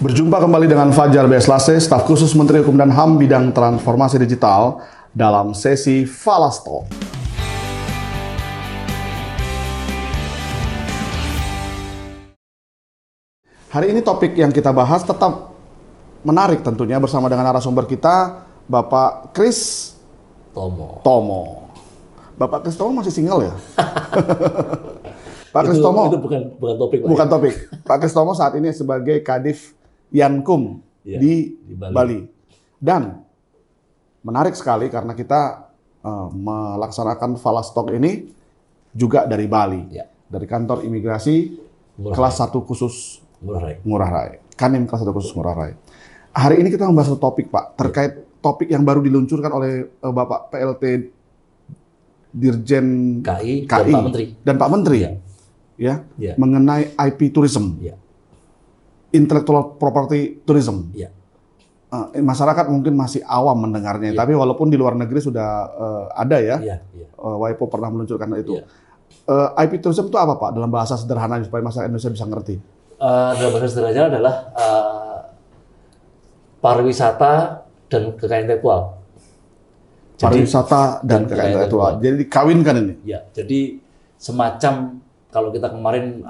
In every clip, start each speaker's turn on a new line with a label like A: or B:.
A: Berjumpa kembali dengan Fajar B. Slase, staf khusus Menteri Hukum dan HAM bidang transformasi digital dalam sesi Falasto. Hari ini topik yang kita bahas tetap menarik tentunya bersama dengan narasumber kita, Bapak Kris Tomo. Bapak Kris Tomo masih single ya? Pak Kris Tomo
B: itu bukan topik.
A: Bukan topik. Pak Kris Tomo saat ini sebagai Kadif Yankum di Bali. Dan menarik sekali karena kita melaksanakan Falastalk ini juga dari Bali.
B: Ya.
A: Dari kantor imigrasi kelas 1 khusus Ngurah Rai. Kanim kelas 1 khusus Ngurah Rai. Hari ini kita membahas topik, Pak, terkait topik yang baru diluncurkan oleh Bapak PLT Dirjen
B: KI
A: dan Pak Menteri.
B: Ya.
A: Mengenai IP tourism.
B: Ya.
A: Intellectual property tourism.
B: Ya.
A: Masyarakat mungkin masih awam mendengarnya, tapi walaupun di luar negeri sudah ada ya. WIPO pernah meluncurkan itu. IP tourism itu apa, Pak? Dalam bahasa sederhana supaya masyarakat Indonesia bisa ngerti.
B: Dalam bahasa sederhana adalah pariwisata dan kekayaan intelektual.
A: Pariwisata dan kekayaan intelektual. Jadi dikawinkan ini.
B: Ya, jadi semacam kalau kita kemarin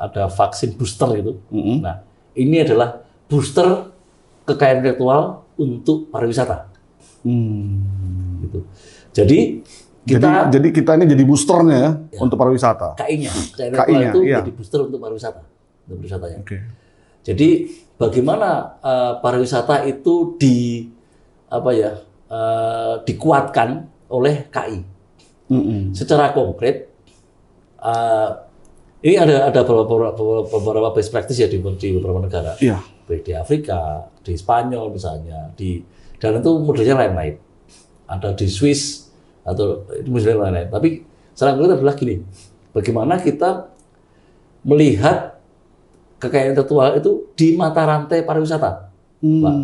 B: ada vaksin booster gitu. Nah, ini adalah booster kekayaan intelektual untuk pariwisata. Gitu. Jadi
A: kita ini jadi boosternya ya untuk pariwisata.
B: KI-nya itu jadi booster untuk pariwisata. Untuk pariwisatanya.
A: Okay.
B: Jadi bagaimana pariwisata itu dikuatkan oleh KI. Secara konkret, ini ada beberapa best practice ya di beberapa negara, baik di Afrika, di Spanyol misalnya, dan itu modelnya lain-lain. Ada di Swiss atau itu modelnya lain-lain. Tapi secara konkret adalah gini, bagaimana kita melihat kekayaan intelektual itu di mata rantai pariwisata, Pak.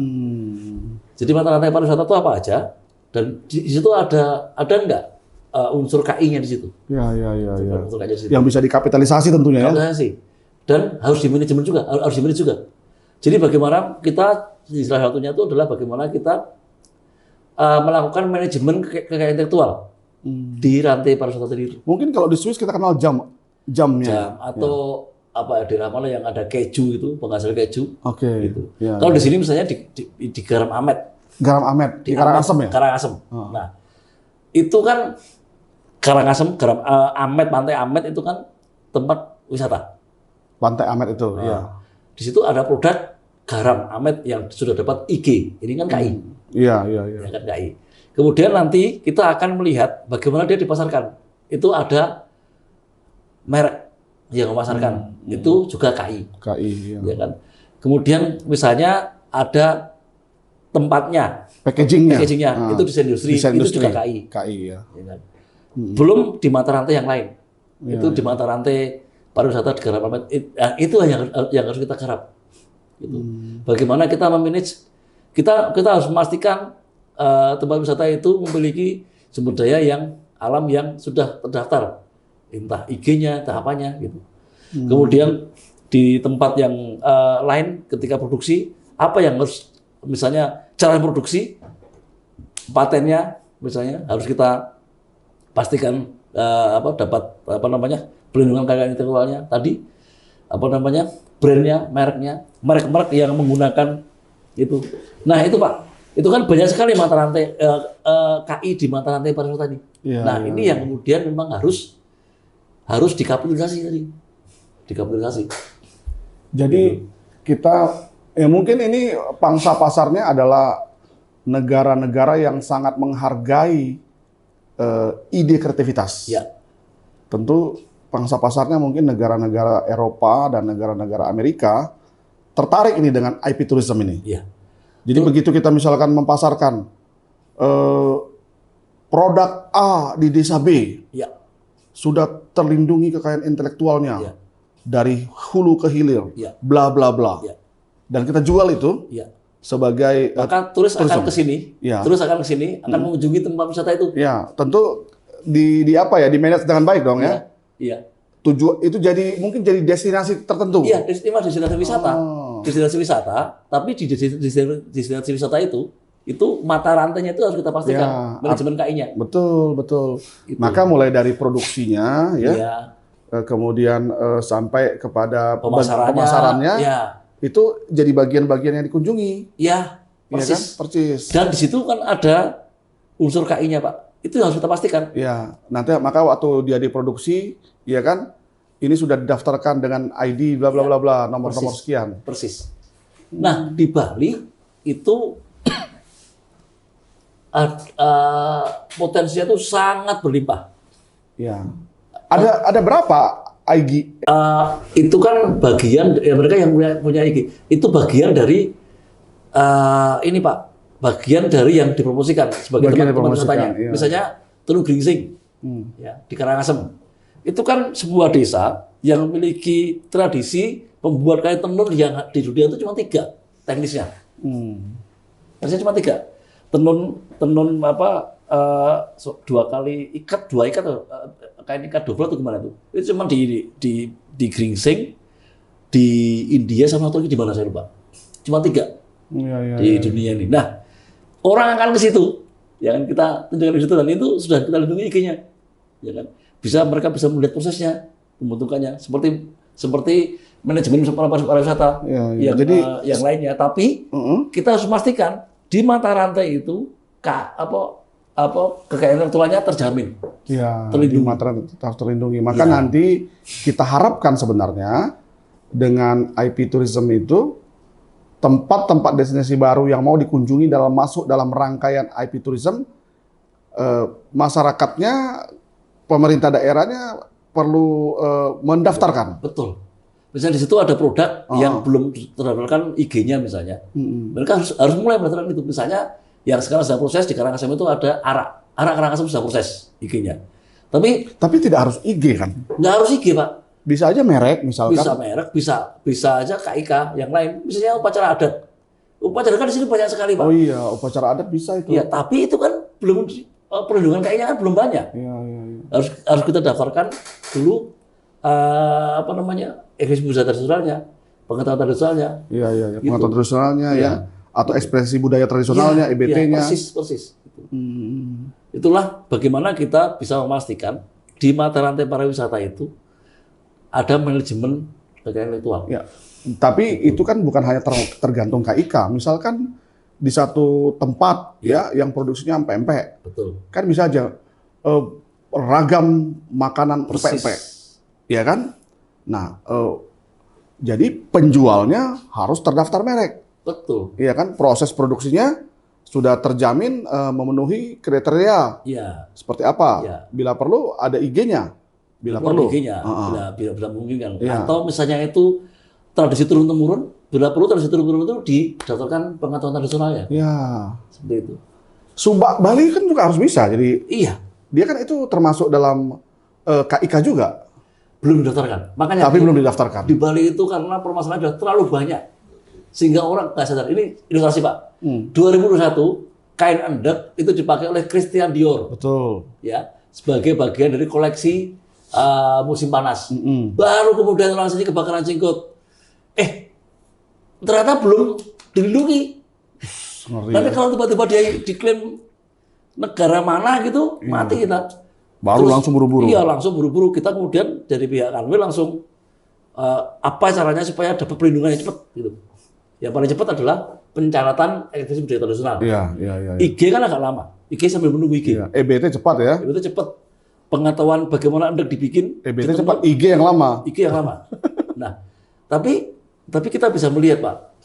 B: Jadi mata rantai pariwisata itu apa aja, dan di situ ada enggak unsur KI-nya di situ.
A: Unsur KI-nya di situ. Yang bisa dikapitalisasi tentunya ya.
B: Dan harus dimanajemen juga, Jadi bagaimana kita, salah satunya itu adalah bagaimana kita melakukan manajemen kekayaan intelektual di rantai pariwisata sendiri.
A: Mungkin kalau di Swiss kita kenal jamnya.
B: Jam atau daerah mana yang ada keju itu, penghasil keju. Gitu.
A: Ya,
B: kalau di sini misalnya di Garam Amet.
A: Di Karangasem ya?
B: Karangasem. Nah, itu kan Karangasem, Amet, Pantai Amet itu kan tempat wisata.
A: Pantai Amet itu, iya.
B: Di situ ada produk garam Amet yang sudah dapat IG. Ini kan KI.
A: Iya.
B: Ya kan KI. Kemudian nanti kita akan melihat bagaimana dia dipasarkan. Itu ada merek yang memasarkan. Itu juga KI.
A: KI, iya.
B: Ya kan? Kemudian misalnya ada tempatnya,
A: packagingnya,
B: itu desain industri, itu juga KI.
A: Ya.
B: Ya kan? Belum di mata rantai yang lain. Itu di mata rantai pariwisata di Garam Amet. Itu yang harus kita garap. Gitu. Bagaimana kita memanage? Kita harus memastikan tempat wisata itu memiliki sumber daya yang alam yang sudah terdaftar, entah IG-nya, entah apanya, gitu. Kemudian di tempat yang lain ketika produksi, apa yang harus, misalnya cara produksi, patennya misalnya harus kita pastikan dapat perlindungan kekayaan intelektualnya tadi, brandnya, merek yang menggunakan itu. Nah itu Pak, itu kan banyak sekali mata rantai KI di mata rantai pariwisata tadi. Ini yang kemudian memang harus dikapitalisasi tadi,
A: Jadi kita mungkin ini pangsa pasarnya adalah negara-negara yang sangat menghargai ide kreativitas.
B: Ya.
A: Tentu pangsa pasarnya mungkin negara-negara Eropa dan negara-negara Amerika tertarik ini dengan IP tourism ini.
B: Ya.
A: Jadi begitu kita misalkan mempasarkan produk A di desa B, sudah terlindungi kekayaan intelektualnya dari hulu ke hilir, bla bla bla. Dan kita jual itu sebagai
B: maka turis akan ke sini, akan mengunjungi tempat wisata itu.
A: Ya, tentu di manage dengan baik dong ya.
B: Iya.
A: Tujuan itu mungkin jadi destinasi tertentu.
B: Iya, destinasi wisata. destinasi wisata, tapi di destinasi wisata itu mata rantainya itu harus kita pastikan manajemen KI-nya.
A: Betul, betul.
B: Itu.
A: Maka mulai dari produksinya ya.
B: Iya.
A: Kemudian sampai kepada
B: pemasarannya
A: itu jadi bagian-bagian yang dikunjungi.
B: Iya, persis.
A: Ya kan? Persis.
B: Dan di situ kan ada unsur KI-nya, Pak. Itu harus kita pastikan.
A: Ya, nanti maka waktu dia diproduksi, ya kan, ini sudah didaftarkan dengan ID bla bla bla bla, nomor-nomor sekian.
B: Persis. Nah, di Bali itu potensinya itu sangat berlimpah.
A: Ya. Ada berapa IG?
B: Itu kan bagian ya mereka yang punya IG. Itu bagian dari ini Pak, bagian dari yang dipromosikan sebagai teman-teman wisatanya. Iya. Misalnya Teluk Gringsing, ya, di Karangasem. Itu kan sebuah desa yang memiliki tradisi pembuat kain tenun yang di dunia itu cuma 3 teknisnya. Teknisnya cuma 3. Tenun apa 2 kali ikat, 2 ikat kain ikat double atau gimana tuh? Itu cuma di Gringsing, di India sama satu lagi di mana saya lupa. Cuma 3 di dunia ini. Nah, orang akan ke situ, ya kan, kita tunjukkan di situ dan itu sudah kita lindungi IG-nya, ya kan. Mereka bisa melihat prosesnya, pembentukannya, seperti manajemen pariwisata yang lainnya. Tapi kita harus memastikan di mata rantai itu kekayaan intelektualnya terjamin,
A: terlindungi. Di mata rantai harus terlindungi. Maka nanti kita harapkan sebenarnya dengan IP tourism itu tempat-tempat destinasi baru yang mau dikunjungi masuk dalam rangkaian IP tourism, masyarakatnya, pemerintah daerahnya perlu mendaftarkan.
B: Betul. Misalnya di situ ada produk yang belum terdaftarkan IG-nya misalnya, mereka harus mulai mendaftarkan itu. Misalnya yang sekarang sedang proses di Karangasem itu ada arak Karangasem sudah proses IG-nya. Tapi
A: tidak harus IG kan?
B: Nggak harus IG, Pak.
A: Bisa aja merek misalkan.
B: Bisa merek, bisa aja KIK yang lain. Misalnya upacara adat. Upacara kan di sini banyak sekali, Pak.
A: Oh iya, upacara adat bisa itu.
B: Iya, tapi itu kan belum perlindungan KI-nya kan belum banyak.
A: Iya.
B: Harus kita daftarkan dulu ekspresi budaya tradisionalnya, pengetahuan tradisionalnya.
A: Iya. Pengetahuan tradisionalnya ya. Atau ekspresi budaya tradisionalnya, EBT-nya.
B: Persis. Itulah bagaimana kita bisa memastikan di mata rantai pariwisata itu ada manajemen kekayaan intelektual.
A: Ya. Tapi itu kan bukan hanya tergantung KIK. Misalkan di satu tempat yang produksinya empek-empek.
B: Betul.
A: Kan bisa aja ragam makanan empek-empek. Ya kan? Nah, jadi penjualnya harus terdaftar merek.
B: Betul.
A: Iya kan? Proses produksinya sudah terjamin memenuhi kriteria.
B: Iya.
A: Seperti apa?
B: Ya.
A: Bila perlu ada IG-nya. Bila perlu.
B: IG-nya, bila memungkinkan. Ya. Atau misalnya itu tradisi turun-temurun, bila perlu tradisi turun-temurun itu didaftarkan pengetahuan tradisionalnya.
A: Iya.
B: Seperti itu.
A: Subak Bali kan juga harus bisa. Jadi dia kan itu termasuk dalam KIK juga.
B: Belum didaftarkan. Makanya
A: belum didaftarkan.
B: Di Bali itu karena permasalahan sudah terlalu banyak. Sehingga orang nggak sadar. Ini ilustrasi, Pak. 2021 kain endek itu dipakai oleh Christian Dior.
A: Betul.
B: Ya, sebagai bagian dari koleksi musim panas. Baru kemudian langsung kebakaran jenggot. Ternyata belum dilindungi. Nanti kalau tiba-tiba dia diklaim negara mana gitu, mati kita.
A: Baru langsung buru-buru.
B: Iya, langsung buru-buru. Kita kemudian dari pihak Kanwil langsung apa caranya supaya dapat perlindungan yang cepat gitu. Yang paling cepat adalah pencatatan ekspresi budaya tradisional.
A: Iya.
B: IG kan agak lama. IG sambil menunggu IG.
A: Iya. EBT cepat ya.
B: EBT cepat. Pengetahuan bagaimana endek dibikin.
A: EBT cepat. IG yang lama.
B: IG yang lama. Nah, tapi kita bisa melihat, Pak.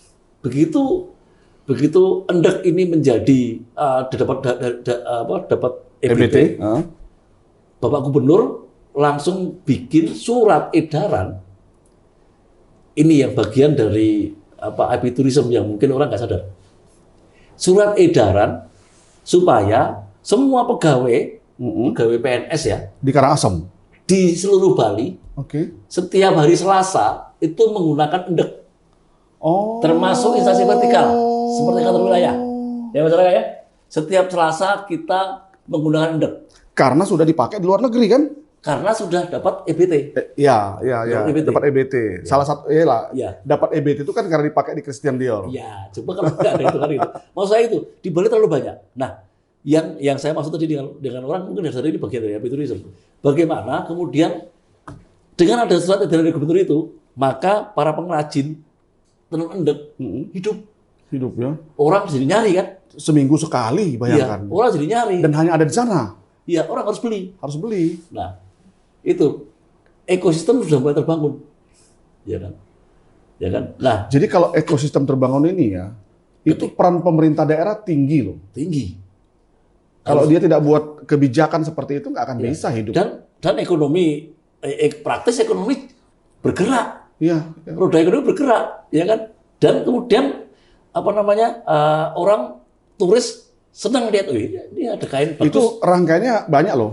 B: Begitu endek ini menjadi dapat EBT. Bapak Gubernur langsung bikin surat edaran. Ini yang bagian dari IP tourism yang mungkin orang nggak sadar. Surat edaran supaya semua pegawai PNS ya
A: di Karangasem,
B: di seluruh Bali, setiap hari Selasa itu menggunakan endek. Termasuk instansi vertikal seperti kantor wilayah. Ya masyarakat ya. Setiap Selasa kita menggunakan endek.
A: Karena sudah dipakai di luar negeri kan?
B: karena sudah dapat EBT.
A: Iya, dapat EBT.
B: Ya.
A: Salah satu, lah.
B: Ya.
A: Dapat EBT itu kan karena dipakai di Christian Dior.
B: Ya, coba kalau nggak ada itu kan itu. Maksud saya itu di Bali terlalu banyak. Nah, yang saya maksud tadi dengan orang mungkin dari ini bagian dari habiturism. Bagaimana kemudian dengan ada surat edaran dari gubernur itu, maka para pengrajin tenun endek hidup
A: ya.
B: Orang jadi nyari kan?
A: Seminggu sekali, bayangkan.
B: Ya, orang jadi nyari.
A: Dan hanya ada di sana.
B: Iya, orang harus beli.
A: Harus beli.
B: Nah, itu ekosistem sudah mulai terbangun. Ya kan? Ya kan? Nah,
A: jadi kalau ekosistem terbangun ini ya, itu peran pemerintah daerah tinggi loh.
B: Tinggi.
A: Kalau dia tidak buat kebijakan seperti itu, nggak akan bisa hidup.
B: Dan ekonomi, praktis ekonomi bergerak.
A: Iya.
B: Roda ekonomi bergerak, ya kan? Dan kemudian orang turis senang lihat, ini ada kain bagus.
A: Itu rangkaiannya banyak loh.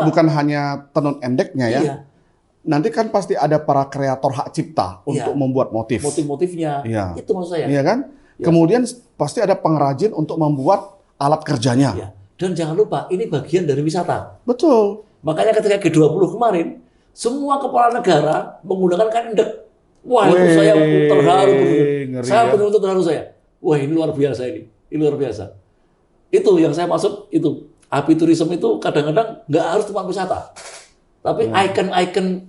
A: Bukan hanya tenun endeknya ya.
B: Iya.
A: Nanti kan pasti ada para kreator hak cipta untuk membuat motif.
B: Motif-motifnya.
A: Iya.
B: Itu maksud saya.
A: Iya kan?
B: Ya.
A: Kemudian pasti ada pengrajin untuk membuat alat kerjanya.
B: Ya. Dan jangan lupa, ini bagian dari wisata.
A: Betul.
B: Makanya ketika G20 kemarin, semua kepala negara menggunakan kain endek. Wah, itu saya terharu. Saya benar-benar terharu saya. Wah, ini luar biasa ini. Ini luar biasa. Itu yang saya maksud itu. Habiturism itu kadang-kadang nggak harus cuma wisata. Tapi ikon-ikon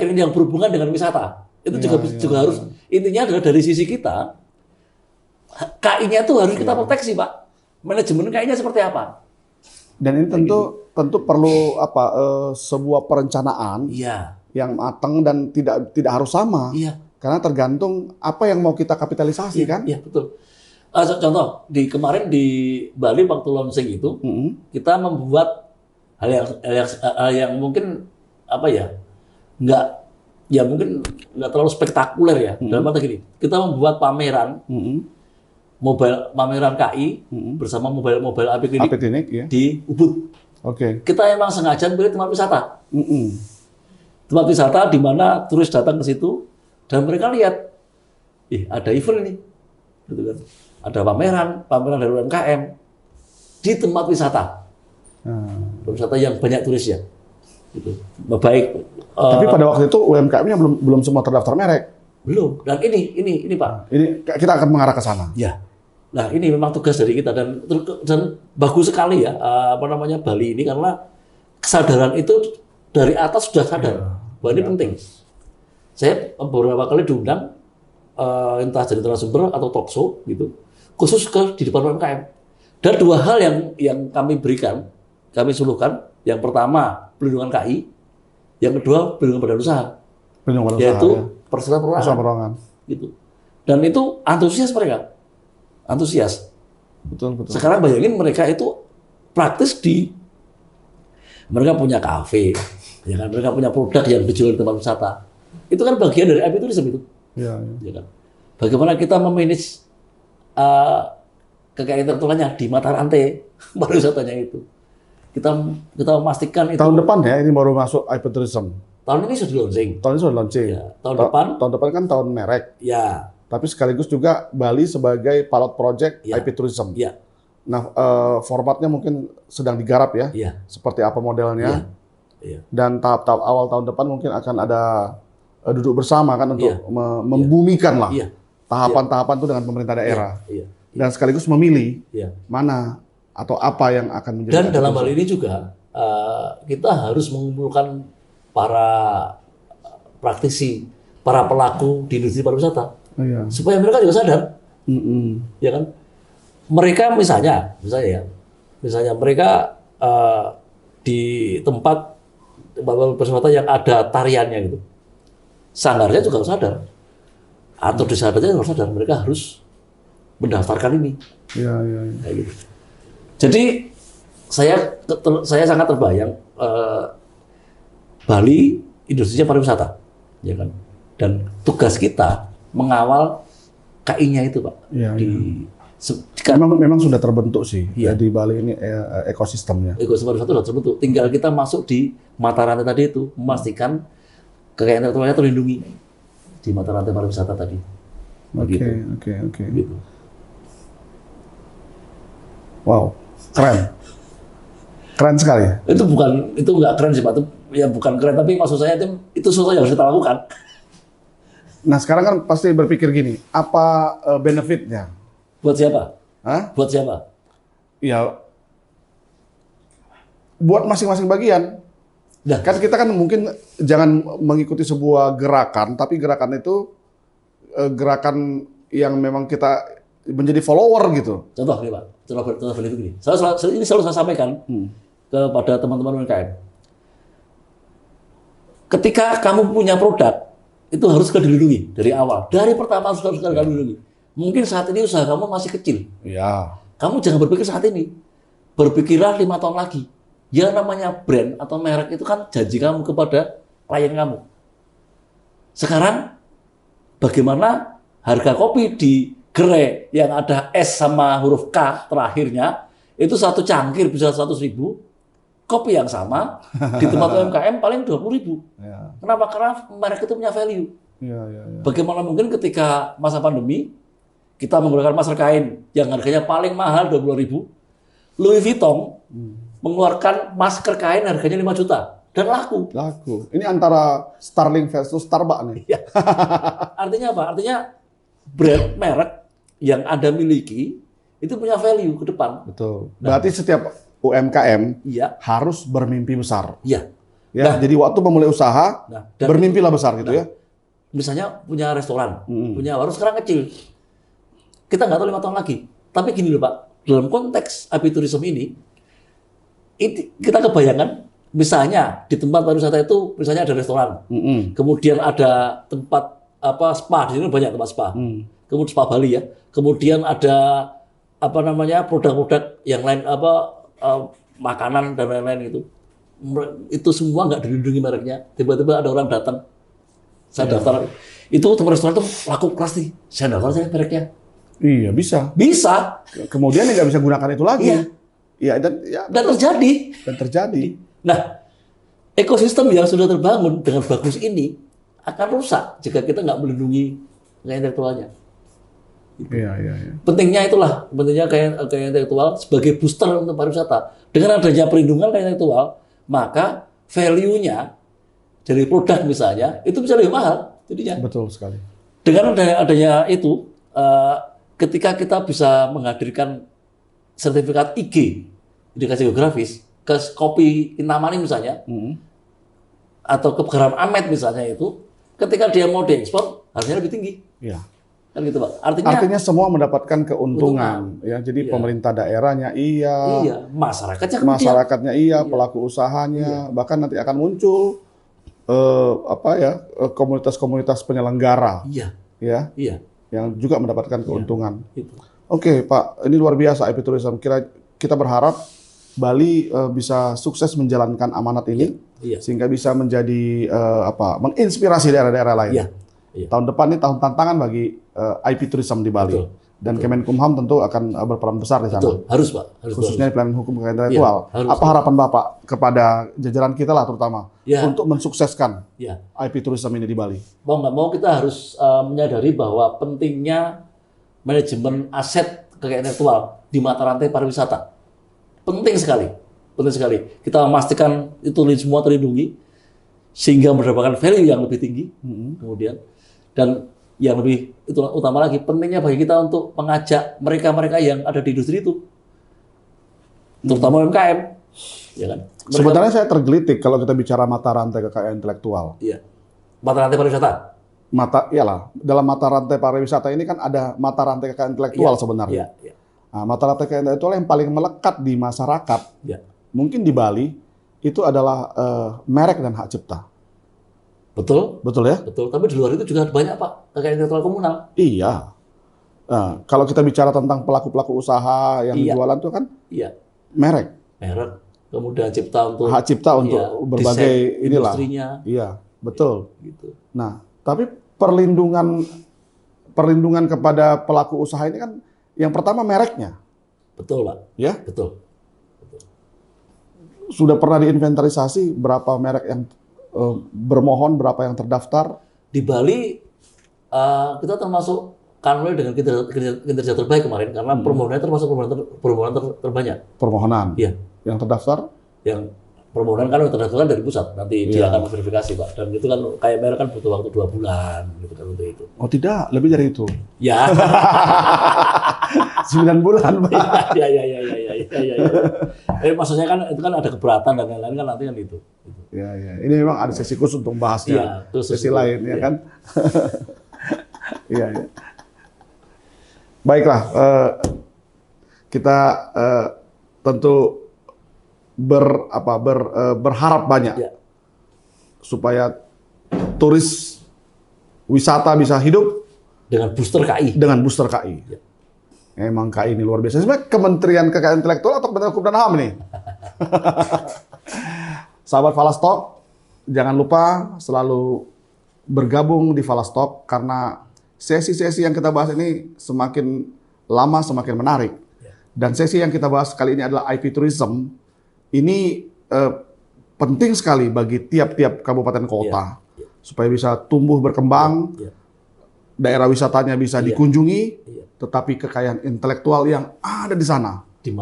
B: ini yang berhubungan dengan wisata. Itu juga harus, intinya adalah dari sisi kita, KI-nya itu harus kita proteksi, Pak. Manajemen KI-nya seperti apa?
A: Dan ini tentu perlu sebuah perencanaan yang matang dan tidak harus sama.
B: Iya.
A: Karena tergantung apa yang mau kita kapitalisasi kan?
B: Iya, betul. Contoh kemarin di Bali waktu launching itu kita membuat hal yang mungkin mungkin nggak terlalu spektakuler ya. Dalam arti gini, kita membuat pameran pameran KI bersama mobile API
A: klinik ya.
B: Di Ubud.
A: Oke.
B: Kita emang sengaja pilih tempat wisata. Tempat wisata di mana turis datang ke situ dan mereka lihat, ada event ini, gitu kan. Ada pameran dari UMKM di tempat wisata. Wisata yang banyak turisnya. Gitu. Baik.
A: Tapi pada waktu itu UMKM-nya belum semua terdaftar merek.
B: Belum. Dan ini Pak.
A: Ini kita akan mengarah ke sana.
B: Ya. Nah, ini memang tugas dari kita dan bagus sekali ya Bali ini karena kesadaran itu dari atas sudah sadar bahwa ini penting. Saya beberapa kali diundang entah jadi narasumber atau talk show gitu, khusus di depan UMKM. Dan dua hal yang kami berikan, kami suluhkan. Yang pertama pelindungan KI, yang kedua pelindungan badan usaha. Yaitu perseratan perorangan. Gitu. Dan itu antusias mereka. Antusias.
A: Betul.
B: Sekarang bayangin mereka itu praktis mereka punya kafe, ya kan? Mereka punya produk yang dijual di tempat wisata. Itu kan bagian dari habiturism itu.
A: Iya.
B: Ya kan? Bagaimana kita memanage kekayaan intelektualnya di mata rantai pariwisatanya itu. Kita memastikan itu.
A: Tahun depan ya, ini baru masuk habiturism.
B: Tahun ini sudah launching.
A: Ya,
B: tahun
A: depan kan tahun merek.
B: Ya.
A: Tapi sekaligus juga Bali sebagai pilot project habiturism.
B: Ya.
A: Nah, formatnya mungkin sedang digarap ya.
B: Ya.
A: Seperti apa modelnya.
B: Ya.
A: Dan tahap-tahap awal tahun depan mungkin akan ada duduk bersama kan untuk membumikan lah tahapan-tahapan itu dengan pemerintah daerah. Dan sekaligus memilih mana atau apa yang akan menjadi.
B: Dan dalam hal ini juga kita harus mengumpulkan para praktisi, para pelaku di industri pariwisata, supaya mereka juga sadar, ya kan? Mereka misalnya mereka di tempat pariwisata yang ada tariannya gitu, sanggarnya juga harus sadar, atau desadernya harus sadar, mereka harus mendaftarkan ini.
A: Iya.
B: Kayak gitu. Jadi saya sangat terbayang Bali industrinya pariwisata, ya kan. Dan tugas kita mengawal KI-nya itu, Pak.
A: Iya. Memang sudah terbentuk sih di Bali ini ekosistemnya.
B: Ekosistem pariwisata sudah terbentuk. Tinggal kita masuk di mata rantai tadi itu, memastikan kekayaan intelektualnya terlindungi di mata rantai pariwisata tadi.
A: Oke.
B: Gitu.
A: Wow, keren. Keren sekali.
B: Itu nggak keren sih Pak. Itu ya bukan keren, tapi maksud saya itu sesuatu yang harus kita lakukan.
A: Nah sekarang kan pasti berpikir gini, apa benefitnya?
B: Buat siapa?
A: Hah?
B: Buat siapa?
A: Ya buat masing-masing bagian.
B: Nah,
A: Kan kita kan mungkin jangan mengikuti sebuah gerakan, tapi gerakan itu gerakan yang memang kita menjadi follower gitu.
B: contoh nih Pak, contoh begini. Ini selalu saya sampaikan kepada teman-teman UMKM. Ketika kamu punya produk, itu harus dilindungi dari awal. Dari pertama harus dilindungi. Mungkin saat ini usaha kamu masih kecil.
A: Ya.
B: Kamu jangan berpikir saat ini. Berpikirlah 5 tahun lagi. Yang namanya brand atau merek itu kan janji kamu kepada klien kamu. Sekarang, bagaimana harga kopi di gerai yang ada S sama huruf K terakhirnya, itu satu cangkir bisa 100.000, kopi yang sama di tempat UMKM paling 20.000.
A: Ya.
B: Kenapa? Karena merek itu punya value.
A: Ya.
B: Bagaimana mungkin ketika masa pandemi, kita menggunakan masker kain yang harganya paling mahal 20.000, Louis Vuitton mengeluarkan masker kain harganya 5 juta dan laku.
A: Laku. Ini antara Starling versus Starbucks nih.
B: Ya. Artinya apa? Artinya brand merek yang Anda miliki itu punya value ke depan.
A: Betul. Berarti setiap UMKM
B: Iya.
A: harus bermimpi besar.
B: Iya.
A: Ya, jadi waktu memulai usaha,
B: dan
A: bermimpilah besar gitu ya.
B: Misalnya punya restoran, punya warung sekarang kecil. Kita nggak tahu 5 tahun lagi. Tapi gini loh Pak, dalam konteks agriturism ini, kita kebayangan, misalnya di tempat pariwisata itu, misalnya ada restoran, kemudian ada tempat spa, di sini banyak tempat spa, kemudian spa Bali ya, kemudian ada produk-produk yang lain makanan dan lain-lain itu semua nggak dilindungi mereknya. Tiba-tiba ada orang datang, saya daftar, itu tempat restoran itu laku keras nih, saya daftar saya mereknya.
A: Iya bisa.
B: Bisa.
A: Kemudian nggak bisa gunakan itu lagi. Iya.
B: Dan terjadi. Nah, ekosistem yang sudah terbangun dengan bagus ini akan rusak jika kita nggak melindungi kekayaan intelektualnya.
A: Iya.
B: Pentingnya kekayaan intelektual sebagai booster untuk pariwisata. Dengan adanya perlindungan kekayaan intelektual, maka value-nya dari produk misalnya itu bisa lebih mahal jadinya.
A: Betul sekali.
B: Dengan adanya itu, ketika kita bisa menghadirkan sertifikat IG, indikasi geografis, ke kopi Kintamani misalnya, atau ke garam Amet misalnya itu, ketika dia mau diekspor, harganya lebih tinggi.
A: Iya.
B: Kan gitu Pak. Artinya
A: semua mendapatkan keuntungan. Ya, jadi pemerintah daerahnya iya, masyarakatnya iya, pelaku usahanya, bahkan nanti akan muncul komunitas-komunitas penyelenggara.
B: Iya.
A: Yang juga mendapatkan keuntungan.
B: Itu.
A: Oke, Pak, ini luar biasa IP Tourism. Kita berharap Bali bisa sukses menjalankan amanat ini, sehingga bisa menjadi menginspirasi daerah-daerah lain.
B: Iya.
A: Tahun depan ini tahun tantangan bagi IP Tourism di Bali.
B: Betul.
A: Dan Kemenkumham tentu akan berperan besar di sana.
B: Betul, harus Pak.
A: Khususnya di pelayanan hukum kekayaan intelektual. Apa harapan Bapak kepada jajaran kita lah terutama untuk mensukseskan IP Tourism ini di Bali?
B: Mau nggak mau kita harus menyadari bahwa pentingnya manajemen aset kekayaan intelektual di mata rantai pariwisata. Penting sekali. Kita memastikan itu semua terlindungi sehingga mendapatkan value yang lebih tinggi. Kemudian dan yang lebih itu utama lagi, pentingnya bagi kita untuk mengajak mereka-mereka yang ada di industri itu, terutama UMKM, ya kan?
A: Sebenarnya saya tergelitik kalau kita bicara mata rantai kekayaan intelektual.
B: Iya, mata rantai pariwisata.
A: Dalam mata rantai pariwisata ini kan ada mata rantai kekayaan intelektual sebenarnya.
B: Iya.
A: Nah, mata rantai kekayaan intelektual yang paling melekat di masyarakat, mungkin di Bali itu adalah merek dan hak cipta. Betul ya?
B: Betul, tapi di luar itu juga banyak Pak, kekayaan intelektual komunal.
A: Iya. Nah, kalau kita bicara tentang pelaku-pelaku usaha yang jualan itu kan merek,
B: kemudian hak
A: cipta untuk berbagai inilah.
B: Industrinya.
A: Iya, betul.
B: Gitu.
A: Nah, tapi perlindungan kepada pelaku usaha ini kan yang pertama mereknya.
B: Betul Pak.
A: Ya?
B: Betul.
A: Sudah pernah diinventarisasi berapa merek yang bermohon, berapa yang terdaftar?
B: Di Bali kita termasuk kanwil dengan kinerja terbaik kemarin karena permohonannya termasuk permohonan terbanyak.
A: Permohonan?
B: Iya.
A: Yang terdaftar?
B: Yang permohonan kan terdaftar dari pusat, nanti dia akan verifikasi Pak. Dan itu kan kayak merek kan butuh waktu 2 bulan gitu kan untuk itu.
A: Oh tidak, lebih dari itu.
B: Ya.
A: 9 bulan Pak.
B: Ya. Maksudnya kan itu kan ada keberatan dan lain-lain kan nanti kan itu.
A: Ya. Ini memang ada sesi khusus untuk membahasnya.
B: Iya,
A: sesi lain ya kan. Iya. Baiklah, kita tentu berharap banyak supaya turis wisata bisa hidup
B: dengan booster KI.
A: Ya. Emang KI ini luar biasa. Sebenarnya Kementerian Kekayaan Intelektual atau Kementerian Hukum dan HAM nih. Sahabat Falastalk, jangan lupa selalu bergabung di Falastalk karena sesi-sesi yang kita bahas ini semakin lama semakin menarik. Dan sesi yang kita bahas kali ini adalah IP Tourism. Ini penting sekali bagi tiap-tiap kabupaten kota supaya bisa tumbuh berkembang, daerah wisatanya bisa dikunjungi, tetapi kekayaan intelektual yang ada di sana
B: di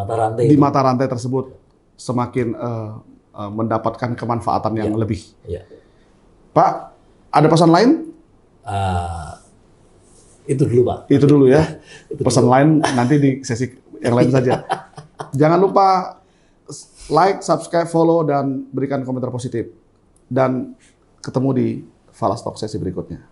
B: mata rantai
A: tersebut semakin mendapatkan kemanfaatan yang lebih. Pak, ada pesan lain?
B: Itu dulu Pak.
A: Itu dulu ya. Pesan lain nanti di sesi yang lain saja. Jangan lupa like, subscribe, follow, dan berikan komentar positif. Dan ketemu di Falastalk sesi berikutnya.